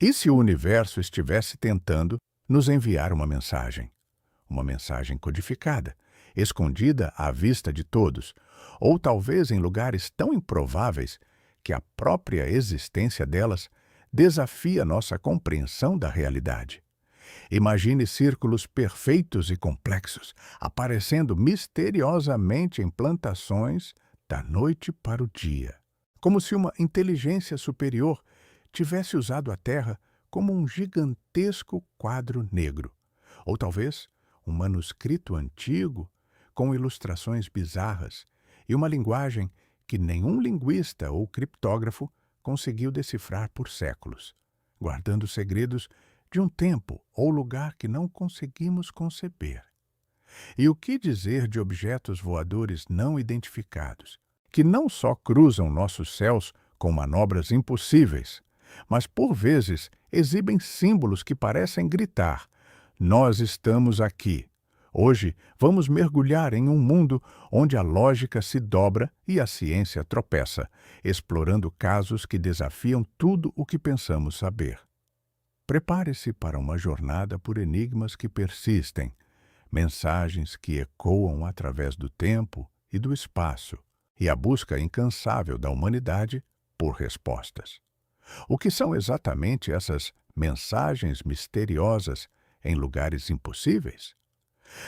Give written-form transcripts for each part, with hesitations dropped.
E se o universo estivesse tentando nos enviar uma mensagem codificada, escondida à vista de todos, ou talvez em lugares tão improváveis que a própria existência delas desafia nossa compreensão da realidade? Imagine círculos perfeitos e complexos aparecendo misteriosamente em plantações da noite para o dia, como se uma inteligência superior tivesse usado a Terra como um gigantesco quadro negro, ou talvez um manuscrito antigo com ilustrações bizarras e uma linguagem que nenhum linguista ou criptógrafo conseguiu decifrar por séculos, guardando segredos de um tempo ou lugar que não conseguimos conceber. E o que dizer de objetos voadores não identificados, que não só cruzam nossos céus com manobras impossíveis, mas por vezes exibem símbolos que parecem gritar: nós estamos aqui. Hoje vamos mergulhar em um mundo onde a lógica se dobra e a ciência tropeça, explorando casos que desafiam tudo o que pensamos saber. Prepare-se para uma jornada por enigmas que persistem, mensagens que ecoam através do tempo e do espaço, e a busca incansável da humanidade por respostas. O que são exatamente essas mensagens misteriosas em lugares impossíveis?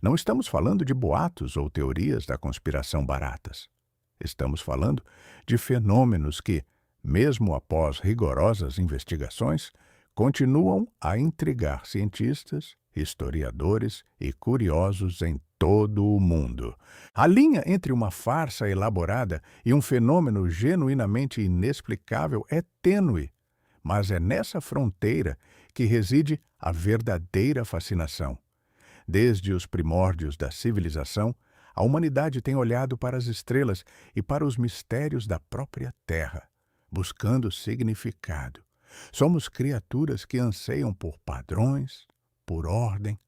Não estamos falando de boatos ou teorias da conspiração baratas. Estamos falando de fenômenos que, mesmo após rigorosas investigações, continuam a intrigar cientistas, historiadores e curiosos em todo o mundo. A linha entre uma farsa elaborada e um fenômeno genuinamente inexplicável é tênue, mas é nessa fronteira que reside a verdadeira fascinação. Desde os primórdios da civilização, a humanidade tem olhado para as estrelas e para os mistérios da própria Terra, buscando significado. Somos criaturas que anseiam por padrões, por ordem,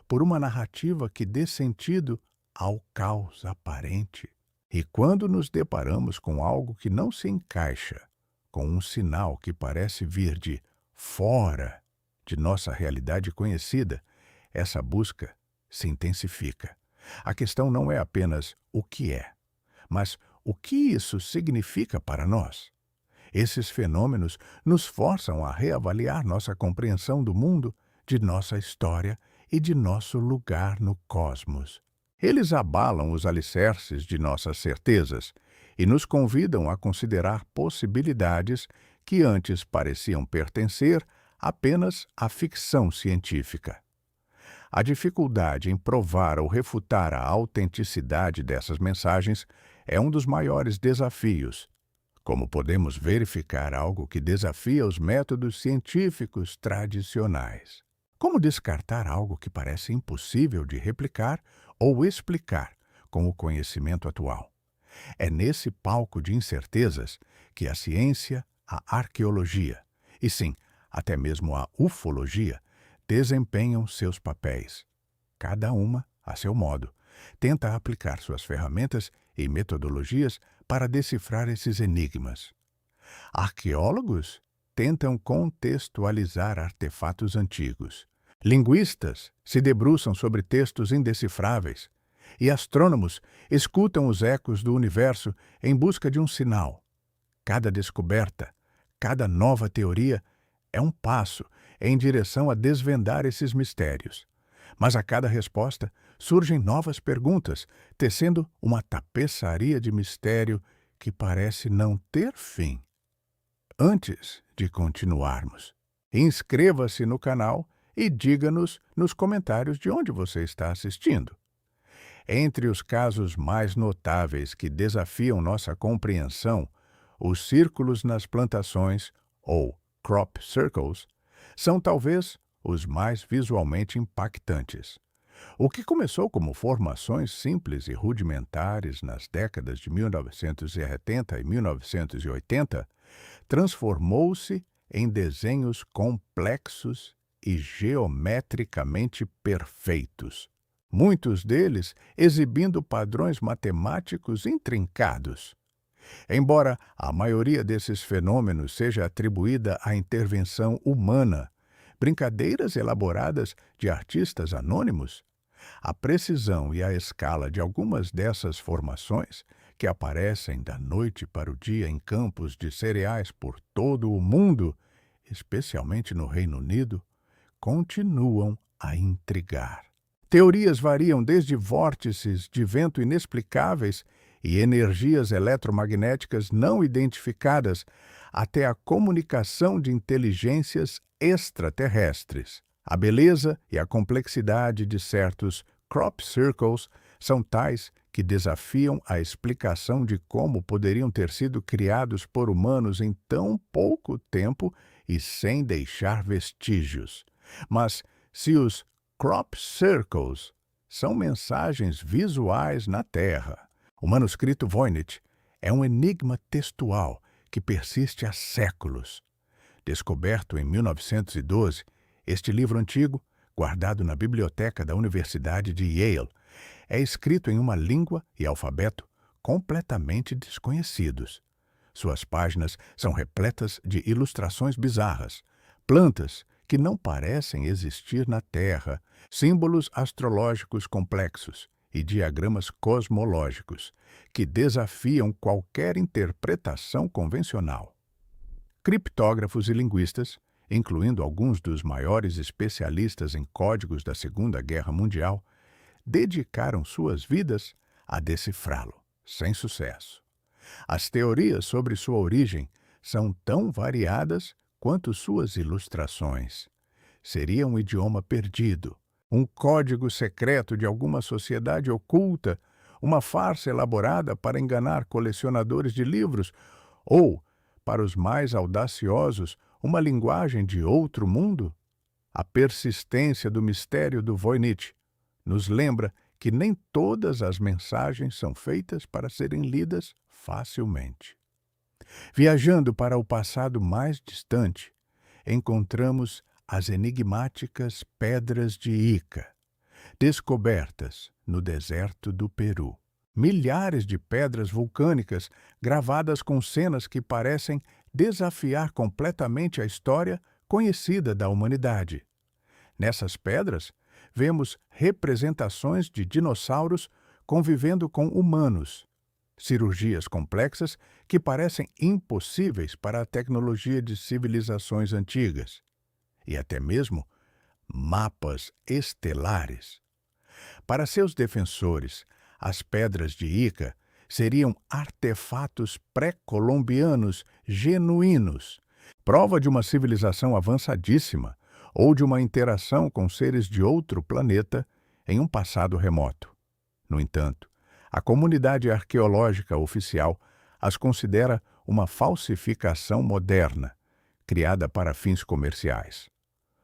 por uma narrativa que dê sentido ao caos aparente. E quando nos deparamos com algo que não se encaixa, com um sinal que parece vir de fora de nossa realidade conhecida, essa busca se intensifica. A questão não é apenas o que é, mas o que isso significa para nós. Esses fenômenos nos forçam a reavaliar nossa compreensão do mundo, de nossa história e de nosso lugar no cosmos. Eles abalam os alicerces de nossas certezas e nos convidam a considerar possibilidades que antes pareciam pertencer apenas à ficção científica. A dificuldade em provar ou refutar a autenticidade dessas mensagens é um dos maiores desafios. Como podemos verificar algo que desafia os métodos científicos tradicionais? Como descartar algo que parece impossível de replicar ou explicar com o conhecimento atual? É nesse palco de incertezas que a ciência, a arqueologia e, sim, até mesmo a ufologia desempenham seus papéis. Cada uma, a seu modo, tenta aplicar suas ferramentas e metodologias para decifrar esses enigmas. Arqueólogos tentam contextualizar artefatos antigos. Linguistas se debruçam sobre textos indecifráveis. E astrônomos escutam os ecos do universo em busca de um sinal. Cada descoberta, cada nova teoria é um passo em direção a desvendar esses mistérios. Mas a cada resposta surgem novas perguntas, tecendo uma tapeçaria de mistério que parece não ter fim. Antes de continuarmos, inscreva-se no canal e diga-nos nos comentários de onde você está assistindo. Entre os casos mais notáveis que desafiam nossa compreensão, os círculos nas plantações, ou crop circles, são talvez os mais visualmente impactantes. O que começou como formações simples e rudimentares nas décadas de 1970 e 1980 transformou-se em desenhos complexos e geometricamente perfeitos, muitos deles exibindo padrões matemáticos intrincados. Embora a maioria desses fenômenos seja atribuída à intervenção humana, brincadeiras elaboradas de artistas anônimos, a precisão e a escala de algumas dessas formações, que aparecem da noite para o dia em campos de cereais por todo o mundo, especialmente no Reino Unido, continuam a intrigar. Teorias variam desde vórtices de vento inexplicáveis e energias eletromagnéticas não identificadas até a comunicação de inteligências extraterrestres. A beleza e a complexidade de certos crop circles são tais que desafiam a explicação de como poderiam ter sido criados por humanos em tão pouco tempo e sem deixar vestígios. Mas se os crop circles são mensagens visuais na Terra, o manuscrito Voynich é um enigma textual que persiste há séculos. Descoberto em 1912, este livro antigo, guardado na biblioteca da Universidade de Yale, é escrito em uma língua e alfabeto completamente desconhecidos. Suas páginas são repletas de ilustrações bizarras, plantas que não parecem existir na Terra, símbolos astrológicos complexos e diagramas cosmológicos que desafiam qualquer interpretação convencional. Criptógrafos e linguistas, incluindo alguns dos maiores especialistas em códigos da Segunda Guerra Mundial, dedicaram suas vidas a decifrá-lo, sem sucesso. As teorias sobre sua origem são tão variadas quanto suas ilustrações. Seria um idioma perdido, um código secreto de alguma sociedade oculta, uma farsa elaborada para enganar colecionadores de livros, ou, para os mais audaciosos, uma linguagem de outro mundo? A persistência do mistério do Voynich nos lembra que nem todas as mensagens são feitas para serem lidas facilmente. Viajando para o passado mais distante, encontramos as enigmáticas pedras de Ica, descobertas no deserto do Peru. Milhares de pedras vulcânicas gravadas com cenas que parecem desafiar completamente a história conhecida da humanidade. Nessas pedras, vemos representações de dinossauros convivendo com humanos, cirurgias complexas que parecem impossíveis para a tecnologia de civilizações antigas, e até mesmo mapas estelares. Para seus defensores, as pedras de Ica seriam artefatos pré-colombianos genuínos, prova de uma civilização avançadíssima ou de uma interação com seres de outro planeta em um passado remoto. No entanto, a comunidade arqueológica oficial as considera uma falsificação moderna, criada para fins comerciais.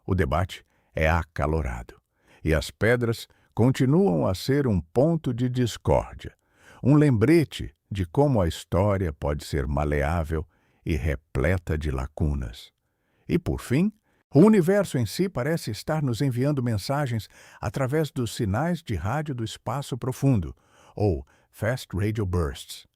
O debate é acalorado, e as pedras continuam a ser um ponto de discórdia, um lembrete de como a história pode ser maleável e repleta de lacunas. E, por fim, o universo em si parece estar nos enviando mensagens através dos sinais de rádio do espaço profundo, ou Fast Radio Bursts.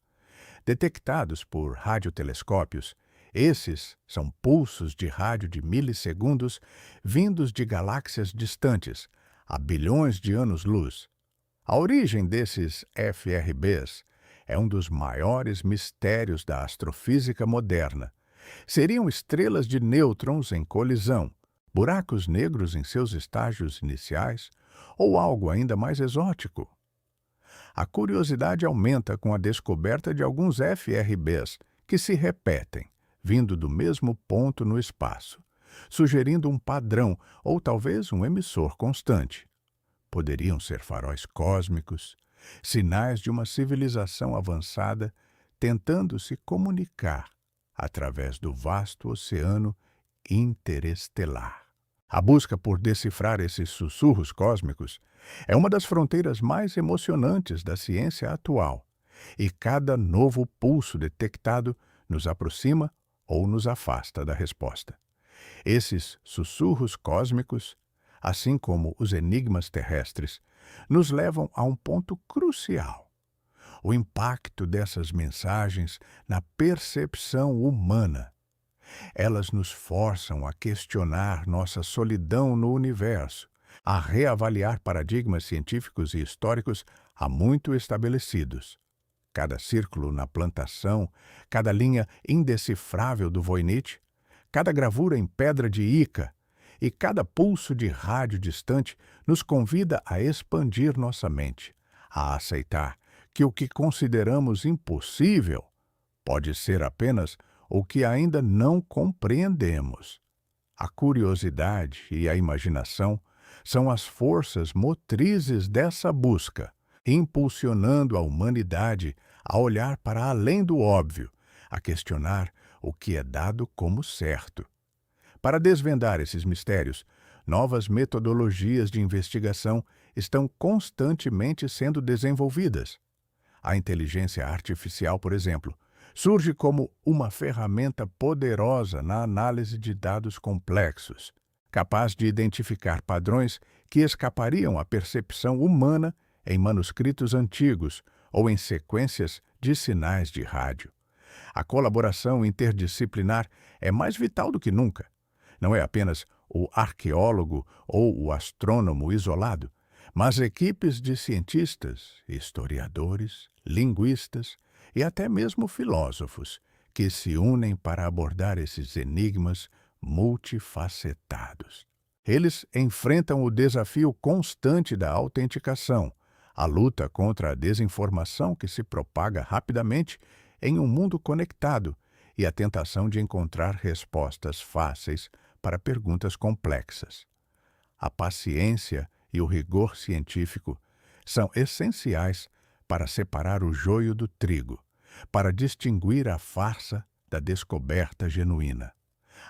Detectados por radiotelescópios, esses são pulsos de rádio de milissegundos vindos de galáxias distantes, a bilhões de anos-luz. A origem desses FRBs é um dos maiores mistérios da astrofísica moderna. Seriam estrelas de nêutrons em colisão, buracos negros em seus estágios iniciais, ou algo ainda mais exótico? A curiosidade aumenta com a descoberta de alguns FRBs que se repetem, vindo do mesmo ponto no espaço, sugerindo um padrão ou talvez um emissor constante. Poderiam ser faróis cósmicos, sinais de uma civilização avançada tentando se comunicar através do vasto oceano interestelar. A busca por decifrar esses sussurros cósmicos é uma das fronteiras mais emocionantes da ciência atual, e cada novo pulso detectado nos aproxima ou nos afasta da resposta. Esses sussurros cósmicos, assim como os enigmas terrestres, nos levam a um ponto crucial. o impacto dessas mensagens na percepção humana. Elas nos forçam a questionar nossa solidão no universo, a reavaliar paradigmas científicos e históricos há muito estabelecidos. Cada círculo na plantação, cada linha indecifrável do Voynich, cada gravura em pedra de Ica e cada pulso de rádio distante nos convida a expandir nossa mente, a aceitar que o que consideramos impossível pode ser apenas o que ainda não compreendemos. A curiosidade e a imaginação são as forças motrizes dessa busca, impulsionando a humanidade a olhar para além do óbvio, a questionar o que é dado como certo. Para desvendar esses mistérios, novas metodologias de investigação estão constantemente sendo desenvolvidas. A inteligência artificial, por exemplo, surge como uma ferramenta poderosa na análise de dados complexos, capaz de identificar padrões que escapariam à percepção humana em manuscritos antigos ou em sequências de sinais de rádio. A colaboração interdisciplinar é mais vital do que nunca. Não é apenas o arqueólogo ou o astrônomo isolado, mas equipes de cientistas, historiadores, linguistas e até mesmo filósofos que se unem para abordar esses enigmas multifacetados. Eles enfrentam o desafio constante da autenticação, a luta contra a desinformação que se propaga rapidamente em um mundo conectado e a tentação de encontrar respostas fáceis para perguntas complexas. A paciência e o rigor científico são essenciais para separar o joio do trigo, para distinguir a farsa da descoberta genuína.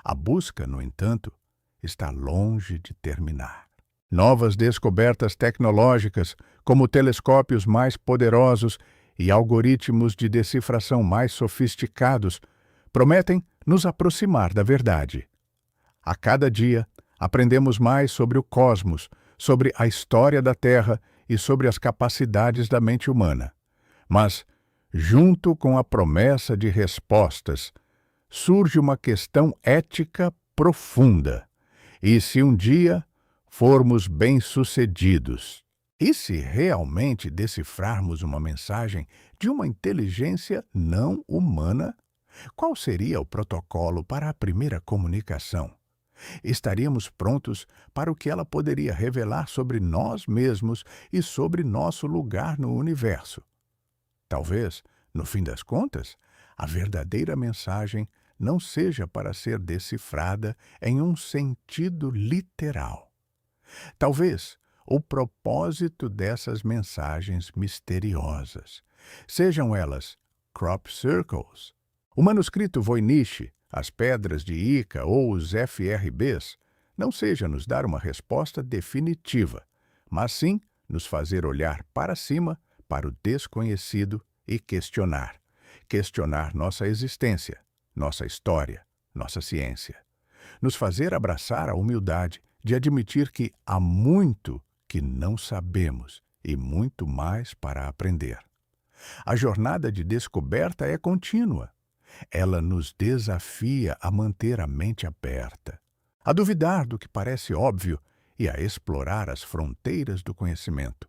A busca, no entanto, está longe de terminar. Novas descobertas tecnológicas, como telescópios mais poderosos e algoritmos de decifração mais sofisticados, prometem nos aproximar da verdade. A cada dia, aprendemos mais sobre o cosmos, sobre a história da Terra e sobre as capacidades da mente humana. Mas, junto com a promessa de respostas, surge uma questão ética profunda. E se um dia formos bem-sucedidos? E se realmente decifrarmos uma mensagem de uma inteligência não humana? Qual seria o protocolo para a primeira comunicação? Estaríamos prontos para o que ela poderia revelar sobre nós mesmos e sobre nosso lugar no universo? Talvez, no fim das contas, a verdadeira mensagem não seja para ser decifrada em um sentido literal. Talvez o propósito dessas mensagens misteriosas, sejam elas crop circles, o manuscrito Voynich, as pedras de Ica ou os FRBs, não seja nos dar uma resposta definitiva, mas sim nos fazer olhar para cima, para o desconhecido e questionar. Questionar nossa existência, nossa história, nossa ciência. Nos fazer abraçar a humildade de admitir que há muito que não sabemos e muito mais para aprender. A jornada de descoberta é contínua. Ela nos desafia a manter a mente aberta, a duvidar do que parece óbvio e a explorar as fronteiras do conhecimento.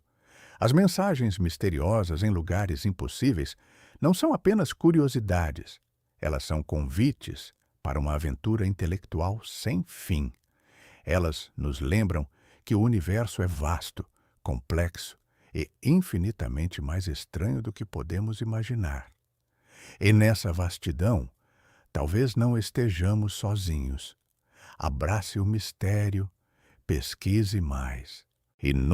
As mensagens misteriosas em lugares impossíveis não são apenas curiosidades, elas são convites para uma aventura intelectual sem fim. Elas nos lembram que o universo é vasto, complexo e infinitamente mais estranho do que podemos imaginar. E nessa vastidão, talvez não estejamos sozinhos. Abrace o mistério, pesquise mais e nunca